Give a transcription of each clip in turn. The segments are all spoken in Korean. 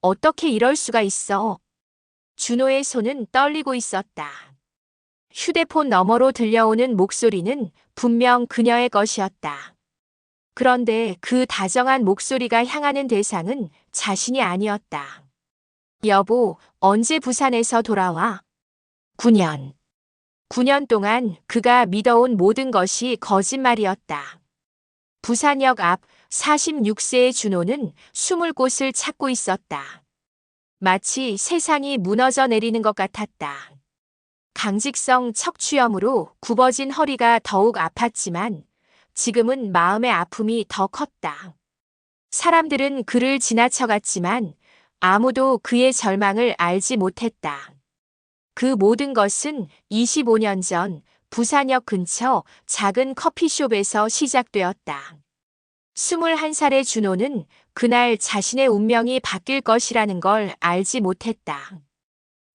어떻게 이럴 수가 있어? 준호의 손은 떨리고 있었다. 휴대폰 너머로 들려오는 목소리는 분명 그녀의 것이었다. 그런데 그 다정한 목소리가 향하는 대상은 자신이 아니었다. 여보, 언제 부산에서 돌아와? 9년. 9년 동안 그가 믿어온 모든 것이 거짓말이었다. 부산역 앞 46세의 준호는 숨을 곳을 찾고 있었다. 마치 세상이 무너져 내리는 것 같았다. 강직성 척추염으로 굽어진 허리가 더욱 아팠지만 지금은 마음의 아픔이 더 컸다. 사람들은 그를 지나쳐갔지만 아무도 그의 절망을 알지 못했다. 그 모든 것은 25년 전 부산역 근처 작은 커피숍에서 시작되었다. 21살의 준호는 그날 자신의 운명이 바뀔 것이라는 걸 알지 못했다.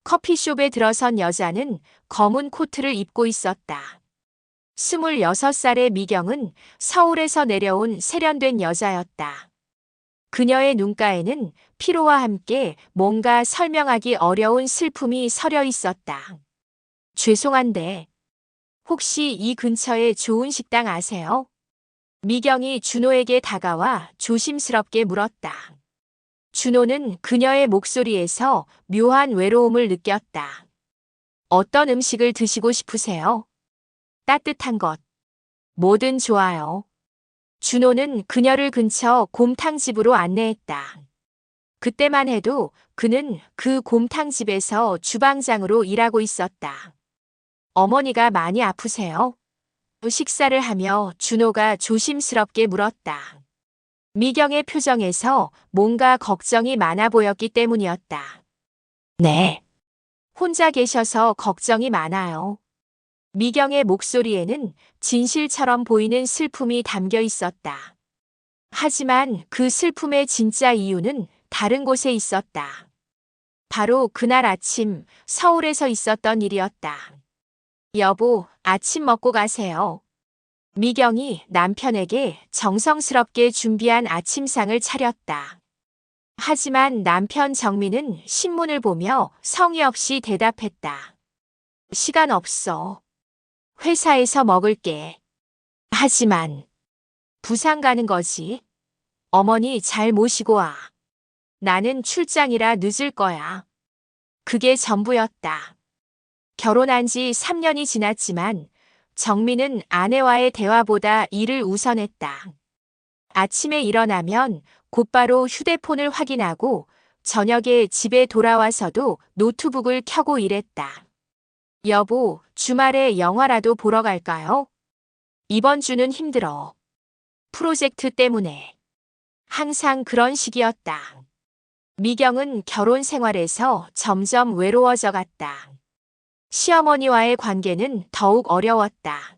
커피숍에 들어선 여자는 검은 코트를 입고 있었다. 26살의 미경은 서울에서 내려온 세련된 여자였다. 그녀의 눈가에는 피로와 함께 뭔가 설명하기 어려운 슬픔이 서려 있었다. 죄송한데, 혹시 이 근처에 좋은 식당 아세요? 미경이 준호에게 다가와 조심스럽게 물었다. 준호는 그녀의 목소리에서 묘한 외로움을 느꼈다. 어떤 음식을 드시고 싶으세요? 따뜻한 것. 뭐든 좋아요. 준호는 그녀를 근처 곰탕집으로 안내했다. 그때만 해도 그는 그 곰탕집에서 주방장으로 일하고 있었다. 어머니가 많이 아프세요? 식사를 하며 준호가 조심스럽게 물었다. 미경의 표정에서 뭔가 걱정이 많아 보였기 때문이었다. 네. 혼자 계셔서 걱정이 많아요. 미경의 목소리에는 진실처럼 보이는 슬픔이 담겨 있었다. 하지만 그 슬픔의 진짜 이유는 다른 곳에 있었다. 바로 그날 아침 서울에서 있었던 일이었다. 여보, 아침 먹고 가세요. 미경이 남편에게 정성스럽게 준비한 아침상을 차렸다. 하지만 남편 정민은 신문을 보며 성의 없이 대답했다. 시간 없어. 회사에서 먹을게. 하지만 부산 가는 거지. 어머니 잘 모시고 와. 나는 출장이라 늦을 거야. 그게 전부였다. 결혼한 지 3년이 지났지만 정민은 아내와의 대화보다 일을 우선했다. 아침에 일어나면 곧바로 휴대폰을 확인하고 저녁에 집에 돌아와서도 노트북을 켜고 일했다. 여보, 주말에 영화라도 보러 갈까요? 이번 주는 힘들어. 프로젝트 때문에. 항상 그런 식이었다. 미경은 결혼 생활에서 점점 외로워져 갔다. 시어머니와의 관계는 더욱 어려웠다.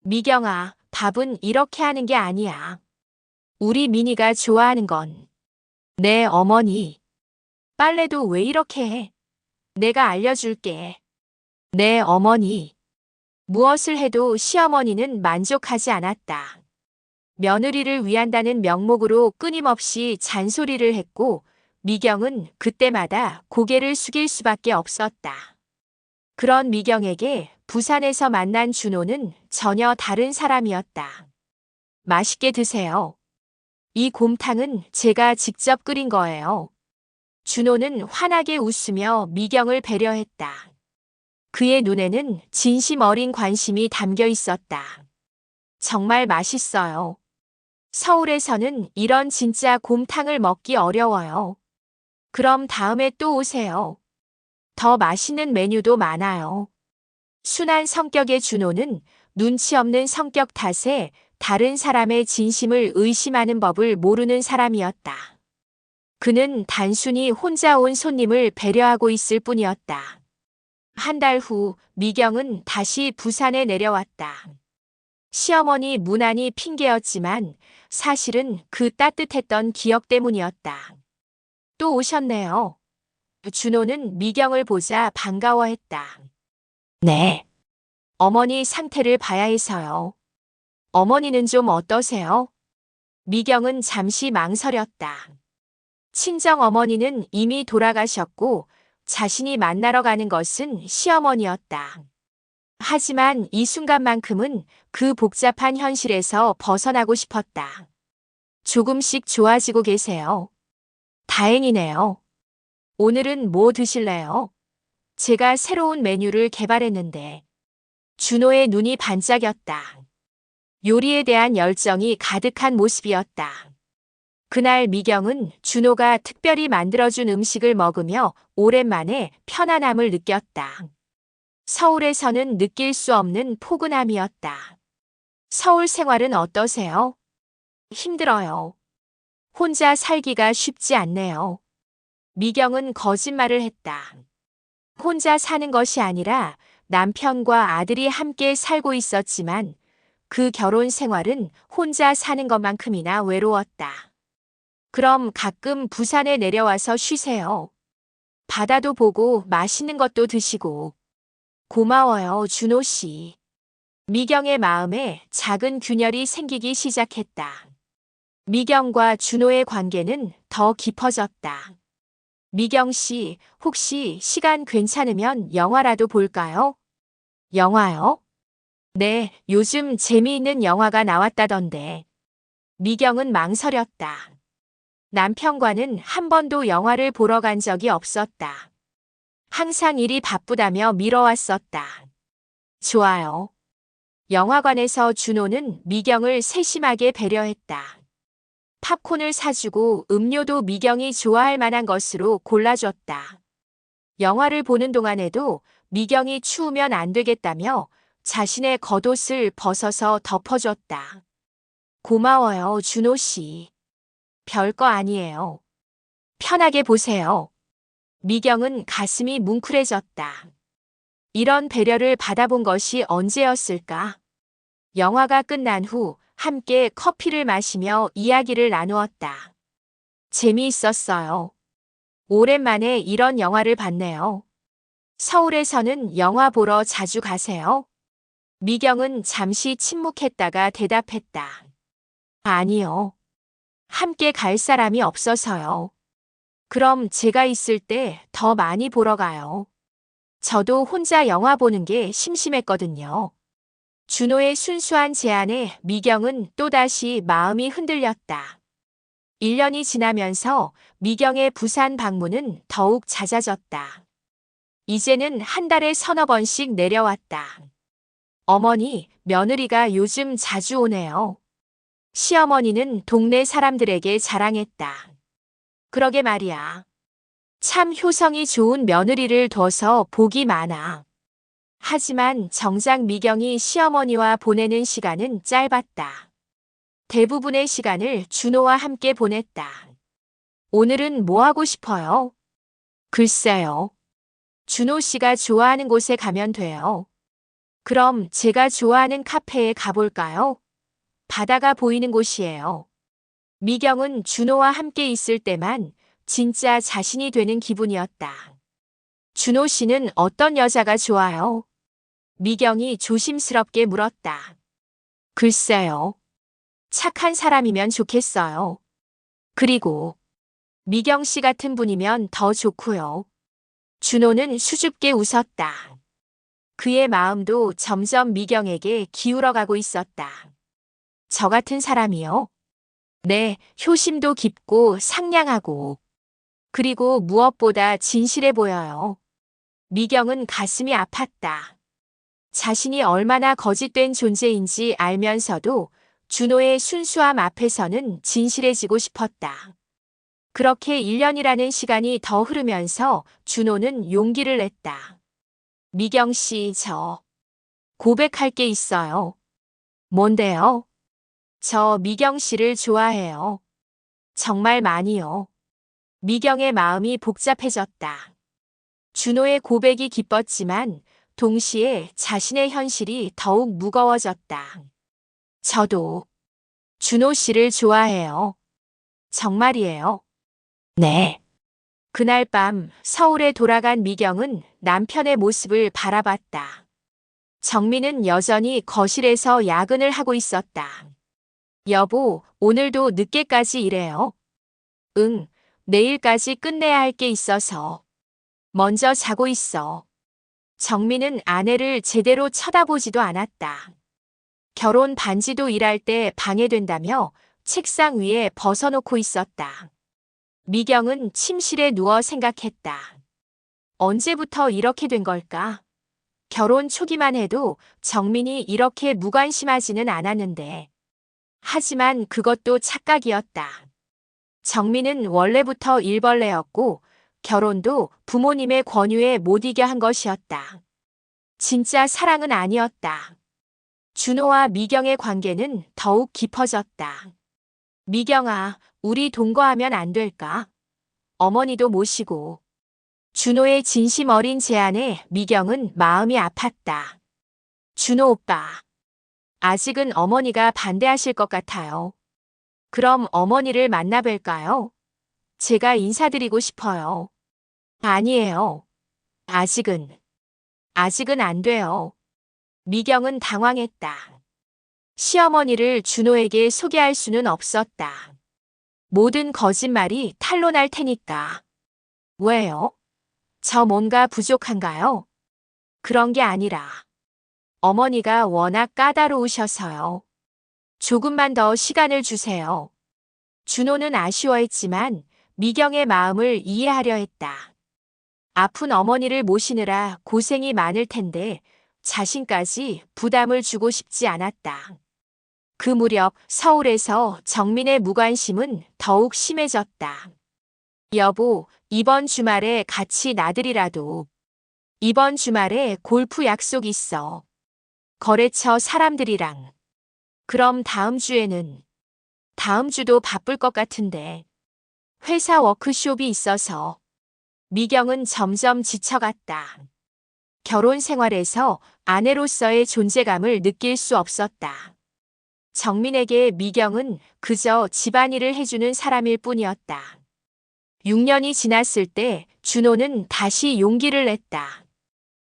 미경아, 밥은 이렇게 하는 게 아니야. 우리 민희가 좋아하는 건. 네, 어머니. 빨래도 왜 이렇게 해? 내가 알려줄게. 네, 어머니. 무엇을 해도 시어머니는 만족하지 않았다. 며느리를 위한다는 명목으로 끊임없이 잔소리를 했고 미경은 그때마다 고개를 숙일 수밖에 없었다. 그런 미경에게 부산에서 만난 준호는 전혀 다른 사람이었다. 맛있게 드세요. 이 곰탕은 제가 직접 끓인 거예요. 준호는 환하게 웃으며 미경을 배려했다. 그의 눈에는 진심 어린 관심이 담겨 있었다. 정말 맛있어요. 서울에서는 이런 진짜 곰탕을 먹기 어려워요. 그럼 다음에 또 오세요. 더 맛있는 메뉴도 많아요. 순한 성격의 준호는 눈치 없는 성격 탓에 다른 사람의 진심을 의심하는 법을 모르는 사람이었다. 그는 단순히 혼자 온 손님을 배려하고 있을 뿐이었다. 한 달 후 미경은 다시 부산에 내려왔다. 시어머니 무난히 핑계였지만 사실은 그 따뜻했던 기억 때문이었다. 또 오셨네요. 준호는 미경을 보자 반가워했다. 네. 어머니 상태를 봐야 해서요. 어머니는 좀 어떠세요? 미경은 잠시 망설였다. 친정 어머니는 이미 돌아가셨고 자신이 만나러 가는 것은 시어머니였다. 하지만 이 순간만큼은 그 복잡한 현실에서 벗어나고 싶었다. 조금씩 좋아지고 계세요. 다행이네요. 오늘은 뭐 드실래요? 제가 새로운 메뉴를 개발했는데. 준호의 눈이 반짝였다. 요리에 대한 열정이 가득한 모습이었다. 그날 미경은 준호가 특별히 만들어준 음식을 먹으며 오랜만에 편안함을 느꼈다. 서울에서는 느낄 수 없는 포근함이었다. 서울 생활은 어떠세요? 힘들어요. 혼자 살기가 쉽지 않네요. 미경은 거짓말을 했다. 혼자 사는 것이 아니라 남편과 아들이 함께 살고 있었지만 그 결혼 생활은 혼자 사는 것만큼이나 외로웠다. 그럼 가끔 부산에 내려와서 쉬세요. 바다도 보고 맛있는 것도 드시고. 고마워요, 준호 씨. 미경의 마음에 작은 균열이 생기기 시작했다. 미경과 준호의 관계는 더 깊어졌다. 미경 씨, 혹시 시간 괜찮으면 영화라도 볼까요? 영화요? 네, 요즘 재미있는 영화가 나왔다던데. 미경은 망설였다. 남편과는 한 번도 영화를 보러 간 적이 없었다. 항상 일이 바쁘다며 미뤄왔었다. 좋아요. 영화관에서 준호는 미경을 세심하게 배려했다. 팝콘을 사주고 음료도 미경이 좋아할 만한 것으로 골라줬다. 영화를 보는 동안에도 미경이 추우면 안 되겠다며 자신의 겉옷을 벗어서 덮어줬다. 고마워요, 준호 씨. 별거 아니에요. 편하게 보세요. 미경은 가슴이 뭉클해졌다. 이런 배려를 받아본 것이 언제였을까? 영화가 끝난 후 함께 커피를 마시며 이야기를 나누었다. 재미있었어요. 오랜만에 이런 영화를 봤네요. 서울에서는 영화 보러 자주 가세요? 미경은 잠시 침묵했다가 대답했다. 아니요. 함께 갈 사람이 없어서요. 그럼 제가 있을 때 더 많이 보러 가요. 저도 혼자 영화 보는 게 심심했거든요. 준호의 순수한 제안에 미경은 또다시 마음이 흔들렸다. 1년이 지나면서 미경의 부산 방문은 더욱 잦아졌다. 이제는 한 달에 서너 번씩 내려왔다. 어머니, 며느리가 요즘 자주 오네요. 시어머니는 동네 사람들에게 자랑했다. 그러게 말이야. 참 효성이 좋은 며느리를 둬서 복이 많아. 하지만 정작 미경이 시어머니와 보내는 시간은 짧았다. 대부분의 시간을 준호와 함께 보냈다. 오늘은 뭐 하고 싶어요? 글쎄요. 준호 씨가 좋아하는 곳에 가면 돼요. 그럼 제가 좋아하는 카페에 가볼까요? 바다가 보이는 곳이에요. 미경은 준호와 함께 있을 때만 진짜 자신이 되는 기분이었다. 준호 씨는 어떤 여자가 좋아요? 미경이 조심스럽게 물었다. 글쎄요. 착한 사람이면 좋겠어요. 그리고 미경 씨 같은 분이면 더 좋고요. 준호는 수줍게 웃었다. 그의 마음도 점점 미경에게 기울어가고 있었다. 저 같은 사람이요? 네, 효심도 깊고 상냥하고 그리고 무엇보다 진실해 보여요. 미경은 가슴이 아팠다. 자신이 얼마나 거짓된 존재인지 알면서도 준호의 순수함 앞에서는 진실해지고 싶었다. 그렇게 1년이라는 시간이 더 흐르면서 준호는 용기를 냈다. 미경 씨, 저 고백할 게 있어요. 뭔데요? 저 미경 씨를 좋아해요. 정말 많이요. 미경의 마음이 복잡해졌다. 준호의 고백이 기뻤지만 동시에 자신의 현실이 더욱 무거워졌다. 저도 준호 씨를 좋아해요. 정말이에요. 네. 그날 밤 서울에 돌아간 미경은 남편의 모습을 바라봤다. 정민은 여전히 거실에서 야근을 하고 있었다. 여보, 오늘도 늦게까지 일해요. 응, 내일까지 끝내야 할 게 있어서 먼저 자고 있어. 정민은 아내를 제대로 쳐다보지도 않았다. 결혼 반지도 일할 때 방해된다며 책상 위에 벗어놓고 있었다. 미경은 침실에 누워 생각했다. 언제부터 이렇게 된 걸까? 결혼 초기만 해도 정민이 이렇게 무관심하지는 않았는데. 하지만 그것도 착각이었다. 정민은 원래부터 일벌레였고 결혼도 부모님의 권유에 못 이겨 한 것이었다. 진짜 사랑은 아니었다. 준호와 미경의 관계는 더욱 깊어졌다. 미경아, 우리 동거하면 안 될까? 어머니도 모시고. 준호의 진심 어린 제안에 미경은 마음이 아팠다. 준호 오빠, 아직은 어머니가 반대하실 것 같아요. 그럼 어머니를 만나 뵐까요? 제가 인사드리고 싶어요. 아니에요. 아직은 안 돼요. 미경은 당황했다. 시어머니를 준호에게 소개할 수는 없었다. 모든 거짓말이 탄로날 테니까. 왜요? 저 뭔가 부족한가요? 그런 게 아니라 어머니가 워낙 까다로우셔서요. 조금만 더 시간을 주세요. 준호는 아쉬워했지만 미경의 마음을 이해하려 했다. 아픈 어머니를 모시느라 고생이 많을 텐데 자신까지 부담을 주고 싶지 않았다. 그 무렵 서울에서 정민의 무관심은 더욱 심해졌다. 여보, 이번 주말에 같이 나들이라도. 이번 주말에 골프 약속 있어. 거래처 사람들이랑. 그럼 다음 주에는? 다음 주도 바쁠 것 같은데. 회사 워크숍이 있어서. 미경은 점점 지쳐갔다. 결혼 생활에서 아내로서의 존재감을 느낄 수 없었다. 정민에게 미경은 그저 집안일을 해주는 사람일 뿐이었다. 6년이 지났을 때 준호는 다시 용기를 냈다.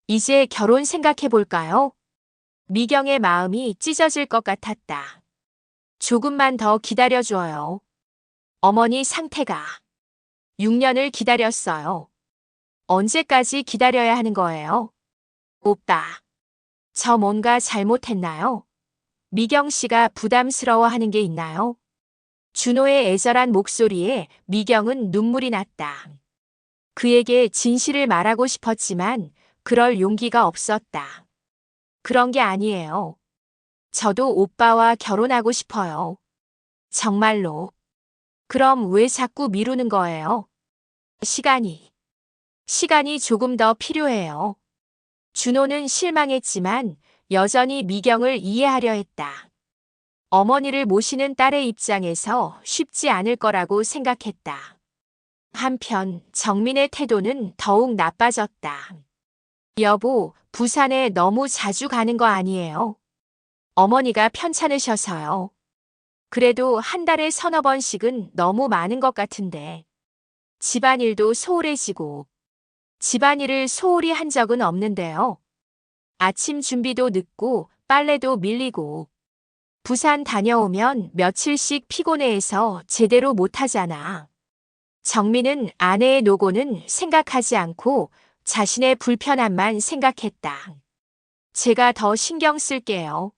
이제 결혼 생각해볼까요? 미경의 마음이 찢어질 것 같았다. 조금만 더 기다려줘요. 어머니 상태가. 6년을 기다렸어요. 언제까지 기다려야 하는 거예요? 오빠, 저 뭔가 잘못했나요? 미경 씨가 부담스러워하는 게 있나요? 준호의 애절한 목소리에 미경은 눈물이 났다. 그에게 진실을 말하고 싶었지만 그럴 용기가 없었다. 그런 게 아니에요. 저도 오빠와 결혼하고 싶어요. 정말로. 그럼 왜 자꾸 미루는 거예요? 시간이 조금 더 필요해요. 준호는 실망했지만 여전히 미경을 이해하려 했다. 어머니를 모시는 딸의 입장에서 쉽지 않을 거라고 생각했다. 한편 정민의 태도는 더욱 나빠졌다. 여보, 부산에 너무 자주 가는 거 아니에요? 어머니가 편찮으셔서요. 그래도 한 달에 서너 번씩은 너무 많은 것 같은데. 집안일도 소홀해지고. 집안일을 소홀히 한 적은 없는데요. 아침 준비도 늦고 빨래도 밀리고. 부산 다녀오면 며칠씩 피곤해해서 제대로 못하잖아. 정민은 아내의 노고는 생각하지 않고 자신의 불편함만 생각했다. 제가 더 신경 쓸게요.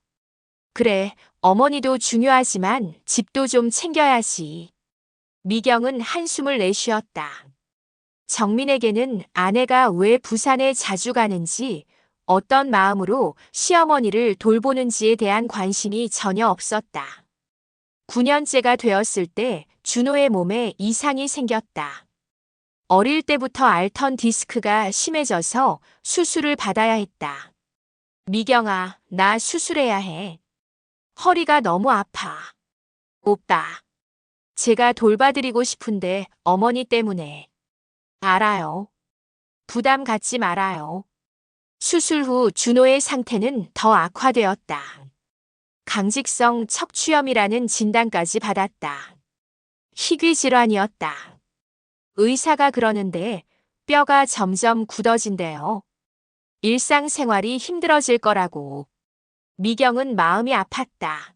그래, 어머니도 중요하지만 집도 좀 챙겨야지. 미경은 한숨을 내쉬었다. 정민에게는 아내가 왜 부산에 자주 가는지, 어떤 마음으로 시어머니를 돌보는지에 대한 관심이 전혀 없었다. 9년째가 되었을 때 준호의 몸에 이상이 생겼다. 어릴 때부터 알턴 디스크가 심해져서 수술을 받아야 했다. 미경아, 나 수술해야 해. 허리가 너무 아파. 오빠, 제가 돌봐드리고 싶은데 어머니 때문에. 알아요. 부담 갖지 말아요. 수술 후 준호의 상태는 더 악화되었다. 강직성 척추염이라는 진단까지 받았다. 희귀 질환이었다. 의사가 그러는데 뼈가 점점 굳어진대요. 일상생활이 힘들어질 거라고. 미경은 마음이 아팠다.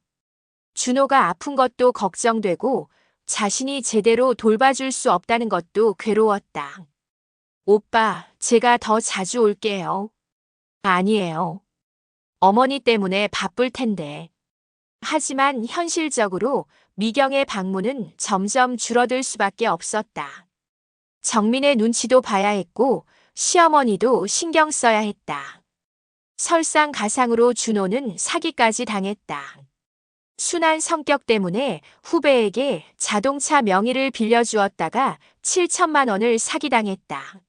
준호가 아픈 것도 걱정되고 자신이 제대로 돌봐줄 수 없다는 것도 괴로웠다. 오빠, 제가 더 자주 올게요. 아니에요. 어머니 때문에 바쁠 텐데. 하지만 현실적으로 미경의 방문은 점점 줄어들 수밖에 없었다. 정민의 눈치도 봐야 했고 시어머니도 신경 써야 했다. 설상가상으로 준호는 사기까지 당했다. 순한 성격 때문에 후배에게 자동차 명의를 빌려주었다가 7천만 원을 사기당했다.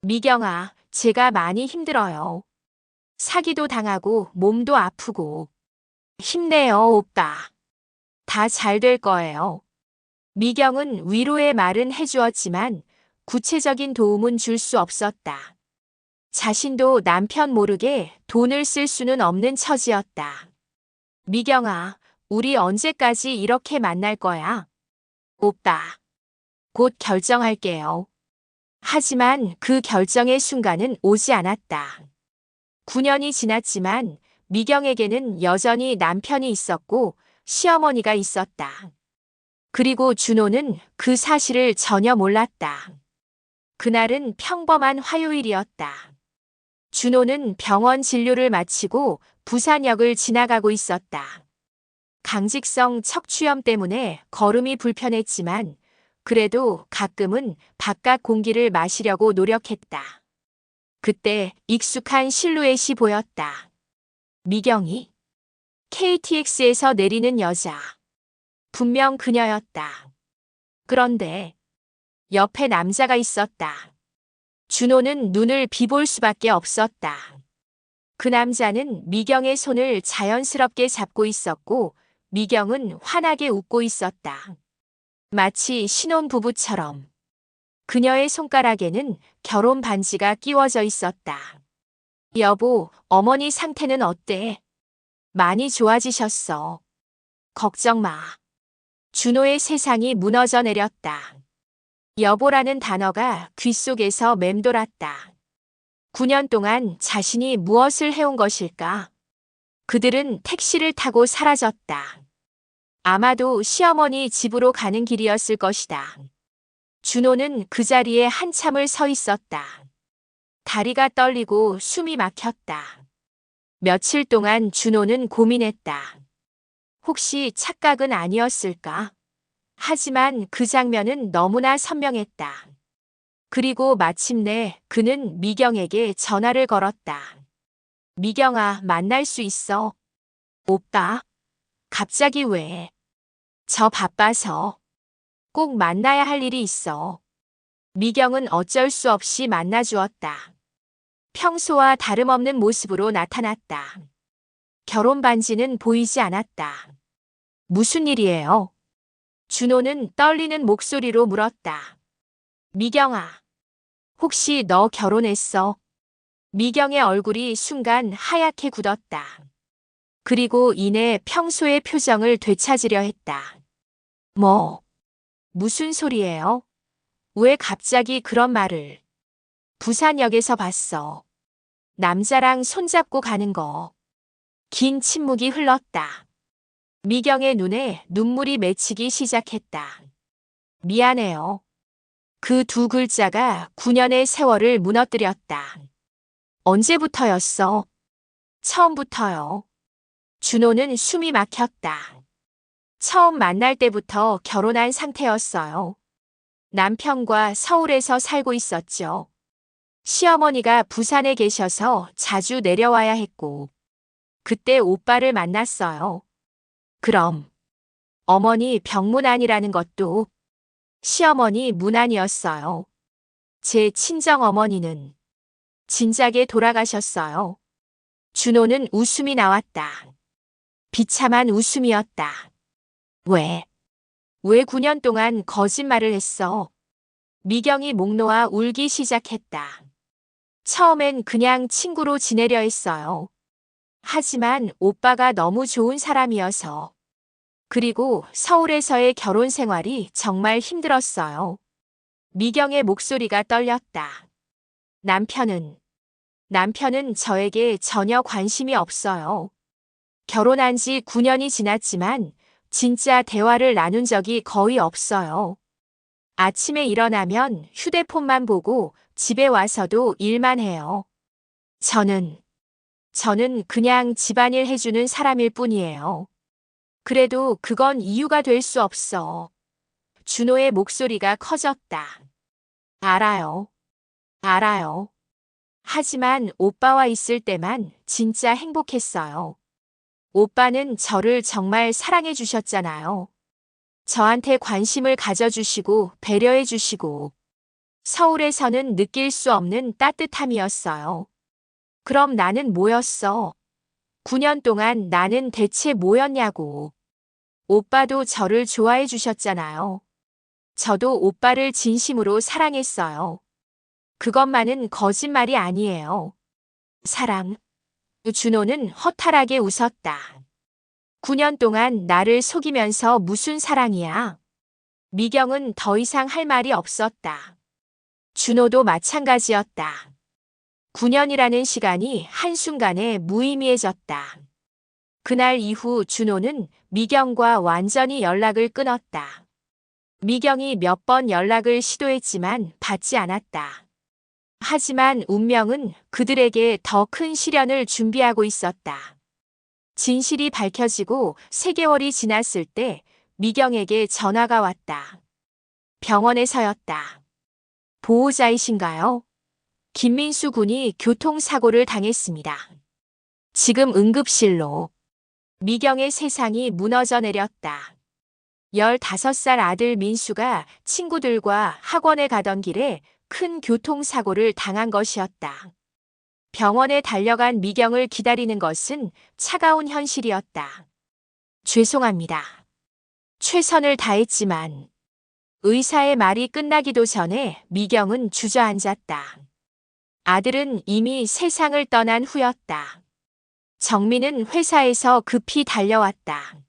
미경아, 제가 많이 힘들어요. 사기도 당하고 몸도 아프고. 힘내요, 오빠. 다 잘 될 거예요. 미경은 위로의 말은 해주었지만 구체적인 도움은 줄 수 없었다. 자신도 남편 모르게 돈을 쓸 수는 없는 처지였다. 미경아, 우리 언제까지 이렇게 만날 거야? 오빠, 곧 결정할게요. 하지만 그 결정의 순간은 오지 않았다. 9년이 지났지만 미경에게는 여전히 남편이 있었고 시어머니가 있었다. 그리고 준호는 그 사실을 전혀 몰랐다. 그날은 평범한 화요일이었다. 준호는 병원 진료를 마치고 부산역을 지나가고 있었다. 강직성 척추염 때문에 걸음이 불편했지만 그래도 가끔은 바깥 공기를 마시려고 노력했다. 그때 익숙한 실루엣이 보였다. 미경이 KTX에서 내리는 여자. 분명 그녀였다. 그런데 옆에 남자가 있었다. 준호는 눈을 비볼 수밖에 없었다. 그 남자는 미경의 손을 자연스럽게 잡고 있었고 미경은 환하게 웃고 있었다. 마치 신혼부부처럼. 그녀의 손가락에는 결혼 반지가 끼워져 있었다. 여보, 어머니 상태는 어때? 많이 좋아지셨어. 걱정 마. 준호의 세상이 무너져 내렸다. 여보라는 단어가 귓속에서 맴돌았다. 9년 동안 자신이 무엇을 해온 것일까? 그들은 택시를 타고 사라졌다. 아마도 시어머니 집으로 가는 길이었을 것이다. 준호는 그 자리에 한참을 서 있었다. 다리가 떨리고 숨이 막혔다. 며칠 동안 준호는 고민했다. 혹시 착각은 아니었을까? 하지만 그 장면은 너무나 선명했다. 그리고 마침내 그는 미경에게 전화를 걸었다. 미경아, 만날 수 있어? 오빠? 갑자기 왜? 저 바빠서. 꼭 만나야 할 일이 있어. 미경은 어쩔 수 없이 만나주었다. 평소와 다름없는 모습으로 나타났다. 결혼 반지는 보이지 않았다. 무슨 일이에요? 준호는 떨리는 목소리로 물었다. 미경아, 혹시 너 결혼했어? 미경의 얼굴이 순간 하얗게 굳었다. 그리고 이내 평소의 표정을 되찾으려 했다. 무슨 소리예요? 왜 갑자기 그런 말을? 부산역에서 봤어. 남자랑 손잡고 가는 거. 긴 침묵이 흘렀다. 미경의 눈에 눈물이 맺히기 시작했다. 미안해요. 그 두 글자가 9년의 세월을 무너뜨렸다. 언제부터였어? 처음부터요. 준호는 숨이 막혔다. 처음 만날 때부터 결혼한 상태였어요. 남편과 서울에서 살고 있었죠. 시어머니가 부산에 계셔서 자주 내려와야 했고, 그때 오빠를 만났어요. 그럼, 어머니 병문안이라는 것도 시어머니 문안이었어요. 제 친정 어머니는 진작에 돌아가셨어요. 준호는 웃음이 나왔다. 비참한 웃음이었다. 왜 9년 동안 거짓말을 했어? 미경이 목 놓아 울기 시작했다. 처음엔 그냥 친구로 지내려 했어요. 하지만 오빠가 너무 좋은 사람이어서. 그리고 서울에서의 결혼 생활이 정말 힘들었어요. 미경의 목소리가 떨렸다. 남편은 저에게 전혀 관심이 없어요. 결혼한 지 9년이 지났지만 진짜 대화를 나눈 적이 거의 없어요. 아침에 일어나면 휴대폰만 보고 집에 와서도 일만 해요. 저는, 저는 그냥 집안일 해주는 사람일 뿐이에요. 그래도 그건 이유가 될 수 없어. 준호의 목소리가 커졌다. 알아요. 알아요. 하지만 오빠와 있을 때만 진짜 행복했어요. 오빠는 저를 정말 사랑해 주셨잖아요. 저한테 관심을 가져주시고 배려해 주시고 서울에서는 느낄 수 없는 따뜻함이었어요. 그럼 나는 뭐였어? 9년 동안 나는 대체 뭐였냐고. 오빠도 저를 좋아해 주셨잖아요. 저도 오빠를 진심으로 사랑했어요. 그것만은 거짓말이 아니에요. 사랑. 준호는 허탈하게 웃었다. 9년 동안 나를 속이면서 무슨 사랑이야? 미경은 더 이상 할 말이 없었다. 준호도 마찬가지였다. 9년이라는 시간이 한순간에 무의미해졌다. 그날 이후 준호는 미경과 완전히 연락을 끊었다. 미경이 몇 번 연락을 시도했지만 받지 않았다. 하지만 운명은 그들에게 더 큰 시련을 준비하고 있었다. 진실이 밝혀지고 3개월이 지났을 때 미경에게 전화가 왔다. 병원에서였다. 보호자이신가요? 김민수 군이 교통사고를 당했습니다. 지금 응급실로. 미경의 세상이 무너져 내렸다. 15살 아들 민수가 친구들과 학원에 가던 길에 큰 교통사고를 당한 것이었다. 병원에 달려간 미경을 기다리는 것은 차가운 현실이었다. 죄송합니다. 최선을 다했지만 의사의 말이 끝나기도 전에 미경은 주저앉았다. 아들은 이미 세상을 떠난 후였다. 정민은 회사에서 급히 달려왔다.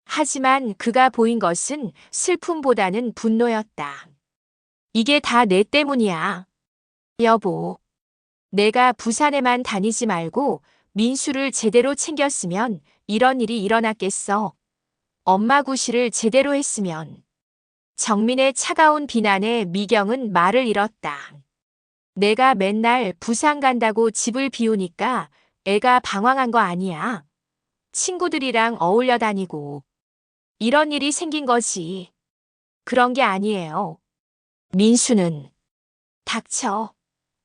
하지만 그가 보인 것은 슬픔보다는 분노였다. 이게 다 내 때문이야. 여보, 내가 부산에만 다니지 말고 민수를 제대로 챙겼으면 이런 일이 일어났겠어. 엄마 구실을 제대로 했으면. 정민의 차가운 비난에 미경은 말을 잃었다. 내가 맨날 부산 간다고 집을 비우니까 애가 방황한 거 아니야. 친구들이랑 어울려 다니고. 이런 일이 생긴 거지. 그런 게 아니에요. 민수는 닥쳐.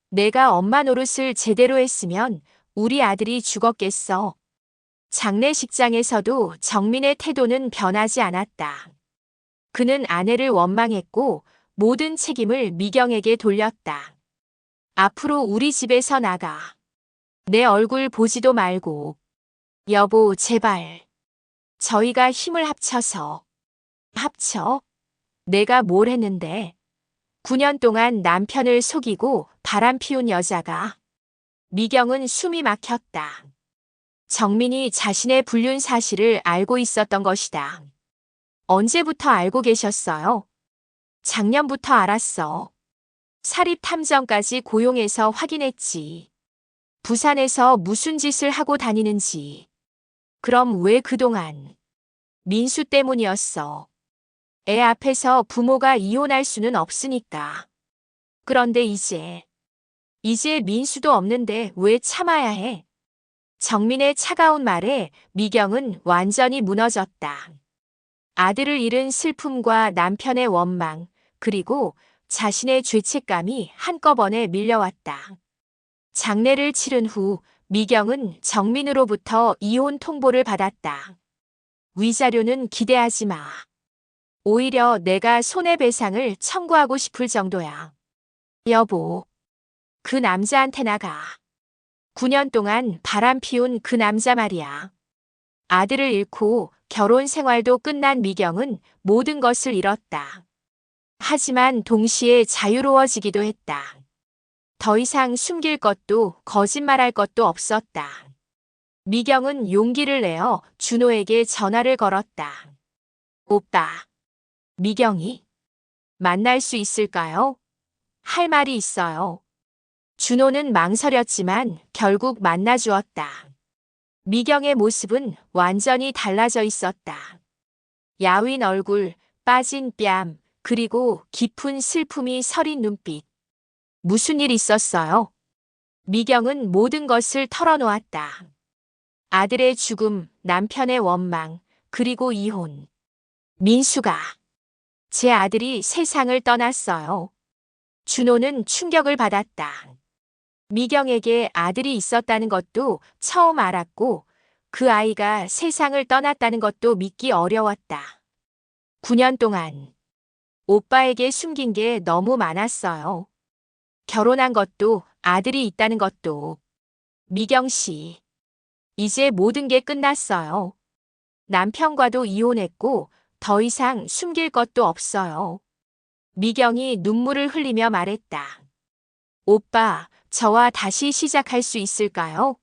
내가 엄마 노릇을 제대로 했으면 우리 아들이 죽었겠어. 장례식장에서도 정민의 태도는 변하지 않았다. 그는 아내를 원망했고 모든 책임을 미경에게 돌렸다. 앞으로 우리 집에서 나가. 내 얼굴 보지도 말고. 여보, 제발. 저희가 힘을 합쳐서. 합쳐? 내가 뭘 했는데. 9년 동안 남편을 속이고 바람 피운 여자가. 미경은 숨이 막혔다. 정민이 자신의 불륜 사실을 알고 있었던 것이다. 언제부터 알고 계셨어요? 작년부터 알았어. 사립탐정까지 고용해서 확인했지. 부산에서 무슨 짓을 하고 다니는지. 그럼 왜 그동안? 민수 때문이었어. 애 앞에서 부모가 이혼할 수는 없으니까. 그런데 이제 민수도 없는데 왜 참아야 해? 정민의 차가운 말에 미경은 완전히 무너졌다. 아들을 잃은 슬픔과 남편의 원망, 그리고 자신의 죄책감이 한꺼번에 밀려왔다. 장례를 치른 후 미경은 정민으로부터 이혼 통보를 받았다. 위자료는 기대하지 마. 오히려 내가 손해배상을 청구하고 싶을 정도야. 여보, 그 남자한테 나가. 9년 동안 바람 피운 그 남자 말이야. 아들을 잃고 결혼 생활도 끝난 미경은 모든 것을 잃었다. 하지만 동시에 자유로워지기도 했다. 더 이상 숨길 것도 거짓말할 것도 없었다. 미경은 용기를 내어 준호에게 전화를 걸었다. 오빠, 미경이 만날 수 있을까요? 할 말이 있어요. 준호는 망설였지만 결국 만나주었다. 미경의 모습은 완전히 달라져 있었다. 야윈 얼굴, 빠진 뺨, 그리고 깊은 슬픔이 서린 눈빛. 무슨 일 있었어요? 미경은 모든 것을 털어놓았다. 아들의 죽음, 남편의 원망, 그리고 이혼. 민수가 제 아들이 세상을 떠났어요. 준호는 충격을 받았다. 미경에게 아들이 있었다는 것도 처음 알았고 그 아이가 세상을 떠났다는 것도 믿기 어려웠다. 9년 동안 오빠에게 숨긴 게 너무 많았어요. 결혼한 것도 아들이 있다는 것도. 미경 씨, 이제 모든 게 끝났어요. 남편과도 이혼했고 더 이상 숨길 것도 없어요. 미경이 눈물을 흘리며 말했다. 오빠, 저와 다시 시작할 수 있을까요?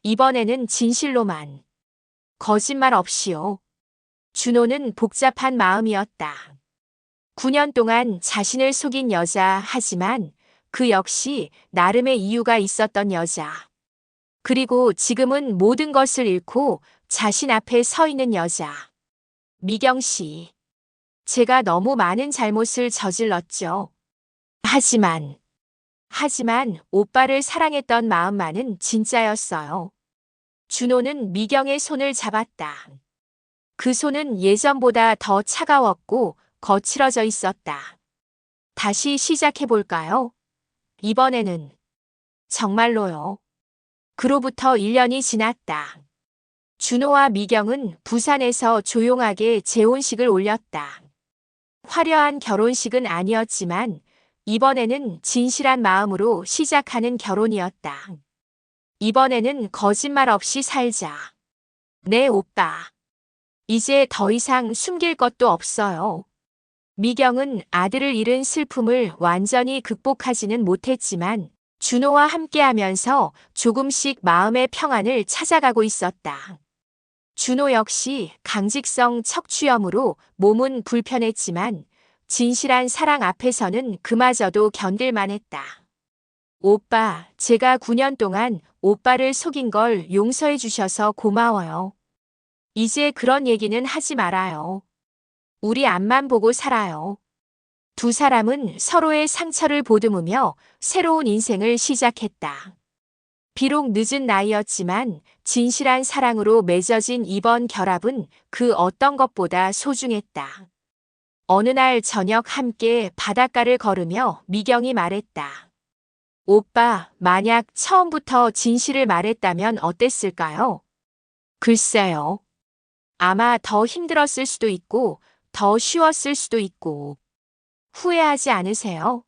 이번에는 진실로만. 거짓말 없이요. 준호는 복잡한 마음이었다. 9년 동안 자신을 속인 여자 하지만 그 역시 나름의 이유가 있었던 여자. 그리고 지금은 모든 것을 잃고 자신 앞에 서 있는 여자. 미경 씨, 제가 너무 많은 잘못을 저질렀죠. 하지만 오빠를 사랑했던 마음만은 진짜였어요. 준호는 미경의 손을 잡았다. 그 손은 예전보다 더 차가웠고 거칠어져 있었다. 다시 시작해볼까요? 이번에는 정말로요. 그로부터 1년이 지났다. 준호와 미경은 부산에서 조용하게 재혼식을 올렸다. 화려한 결혼식은 아니었지만 이번에는 진실한 마음으로 시작하는 결혼이었다. 이번에는 거짓말 없이 살자. 네, 오빠. 이제 더 이상 숨길 것도 없어요. 미경은 아들을 잃은 슬픔을 완전히 극복하지는 못했지만 준호와 함께하면서 조금씩 마음의 평안을 찾아가고 있었다. 준호 역시 강직성 척추염으로 몸은 불편했지만 진실한 사랑 앞에서는 그마저도 견딜만했다. 오빠, 제가 9년 동안 오빠를 속인 걸 용서해 주셔서 고마워요. 이제 그런 얘기는 하지 말아요. 우리 앞만 보고 살아요. 두 사람은 서로의 상처를 보듬으며 새로운 인생을 시작했다. 비록 늦은 나이였지만 진실한 사랑으로 맺어진 이번 결합은 그 어떤 것보다 소중했다. 어느 날 저녁 함께 바닷가를 걸으며 미경이 말했다. 오빠, 만약 처음부터 진실을 말했다면 어땠을까요? 글쎄요. 아마 더 힘들었을 수도 있고 더 쉬웠을 수도 있고. 후회하지 않으세요?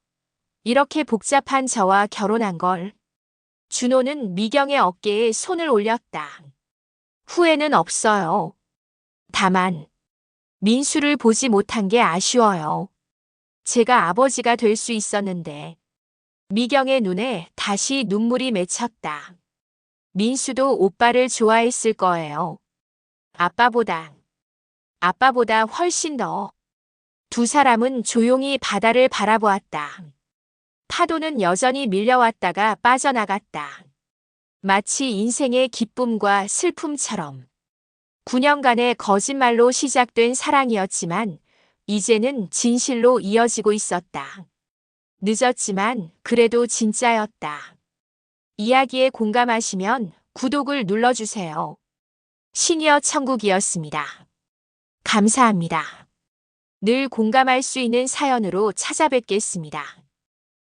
이렇게 복잡한 저와 결혼한 걸. 준호는 미경의 어깨에 손을 올렸다. 후회는 없어요. 다만 민수를 보지 못한 게 아쉬워요. 제가 아버지가 될 수 있었는데. 미경의 눈에 다시 눈물이 맺혔다. 민수도 오빠를 좋아했을 거예요. 아빠보다 훨씬 더. 두 사람은 조용히 바다를 바라보았다. 파도는 여전히 밀려왔다가 빠져나갔다. 마치 인생의 기쁨과 슬픔처럼. 9년간의 거짓말로 시작된 사랑이었지만 이제는 진실로 이어지고 있었다. 늦었지만 그래도 진짜였다. 이야기에 공감하시면 구독을 눌러주세요. 시니어 천국이었습니다. 감사합니다. 늘 공감할 수 있는 사연으로 찾아뵙겠습니다.